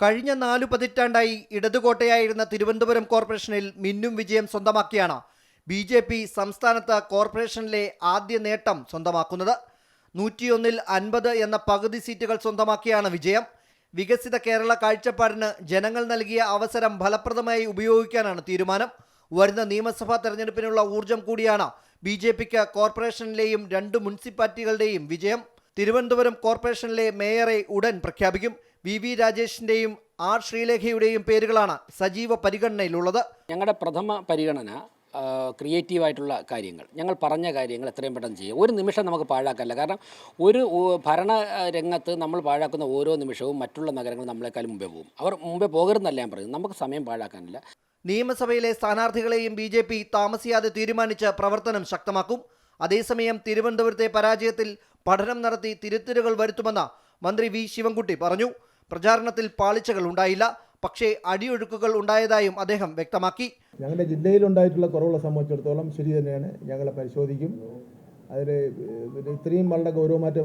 കഴിഞ്ഞ 4 പതിറ്റാണ്ടായി ഇടതുകോട്ടയായിരുന്ന തിരുവനന്തപുരം കോർപ്പറേഷനിൽ മിന്നും വിജയം സ്വന്തമാക്കിയാണ് BJP സംസ്ഥാനത്ത് കോർപ്പറേഷനിലെ ആദ്യ നേട്ടം സ്വന്തമാക്കുന്നത്. 101-ൽ 50 എന്ന പകുതി സീറ്റുകൾ സ്വന്തമാക്കിയാണ് വിജയം. വികസിത കേരള കാഴ്ചപ്പാടിന് ജനങ്ങൾ നൽകിയ അവസരം ഫലപ്രദമായി ഉപയോഗിക്കാനാണ് തീരുമാനം. വരുന്ന നിയമസഭാ തെരഞ്ഞെടുപ്പിനുള്ള ഊർജം കൂടിയാണ് BJPക്ക് കോർപ്പറേഷനിലെയും 2 മുനിസിപ്പാലിറ്റികളുടെയും വിജയം. തിരുവനന്തപുരം കോർപ്പറേഷനിലെ മേയറെ ഉടൻ പ്രഖ്യാപിക്കും. VV രാജേഷിന്റെയും R ശ്രീലേഖയുടെയും പേരുകളാണ് സജീവ പരിഗണനയിലുള്ളത്. ഞങ്ങളുടെ പ്രഥമ പരിഗണന ക്രിയേറ്റീവായിട്ടുള്ള കാര്യങ്ങൾ, ഞങ്ങൾ പറഞ്ഞ കാര്യങ്ങൾ എത്രയും പെട്ടെന്ന് ചെയ്യുക. ഒരു നിമിഷം നമുക്ക് പാഴാക്കാനില്ല. കാരണം ഒരു ഭരണ രംഗത്ത് നമ്മൾ പാഴാക്കുന്ന ഓരോ നിമിഷവും മറ്റുള്ള നഗരങ്ങൾ നമ്മളെക്കാളും മുമ്പേ പോകും. അവർ മുമ്പേ പോകരുതെന്നല്ല ഞാൻ പറയുന്നത്, നമുക്ക് സമയം പാഴാക്കാനില്ല. നിയമസഭയിലെ സ്ഥാനാർത്ഥികളെയും BJP താമസിയാതെ തീരുമാനിച്ച് പ്രവർത്തനം ശക്തമാക്കും. അതേസമയം തിരുവനന്തപുരത്തെ പരാജയത്തിൽ പഠനം നടത്തി തിരുത്തലുകൾ വരുത്തുമെന്ന് മന്ത്രി V ശിവൻകുട്ടി പറഞ്ഞു. പ്രചാരണത്തിൽ പാളിച്ചകൾ ഉണ്ടായില്ല, പക്ഷേ അടിയൊഴുക്കുകൾ ഉണ്ടായതായും അദ്ദേഹം വ്യക്തമാക്കി. ഞങ്ങളുടെ ജില്ലയിലുണ്ടായിട്ടുള്ള കുറവുകളെ സംബന്ധിച്ചിടത്തോളം ശരി തന്നെയാണ്, ഞങ്ങളെ പരിശോധിക്കും. അതിൽ ഇത്രയും വളരെ ഗൗരവമായിട്ട്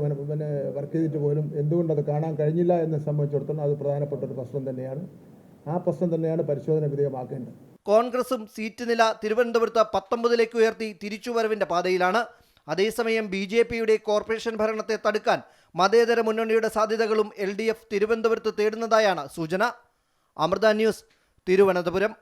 വർക്ക് ചെയ്തിട്ട് പോലും എന്തുകൊണ്ടത് കാണാൻ കഴിഞ്ഞില്ല എന്നെ സംബന്ധിച്ചിടത്തോളം അത് പ്രധാനപ്പെട്ട ഒരു പ്രശ്നം തന്നെയാണ്. ആ പ്രശ്നം തന്നെയാണ് പരിശോധന വിധേയമാക്കേണ്ടത്. കോൺഗ്രസും സീറ്റ് നില തിരുവനന്തപുരത്ത് 19ലേക്ക് ഉയർത്തി തിരിച്ചുവരവിന്റെ പാതയിലാണ്. അതേസമയം BJPയുടെ കോർപ്പറേഷൻ ഭരണത്തെ തടുക്കാൻ മതേതര മുന്നണിയുടെ സാധ്യതകളും LDF തിരുവനന്തപുരത്ത് തേടുന്നതായാണ് സൂചന. അമൃത ന്യൂസ്, തിരുവനന്തപുരം.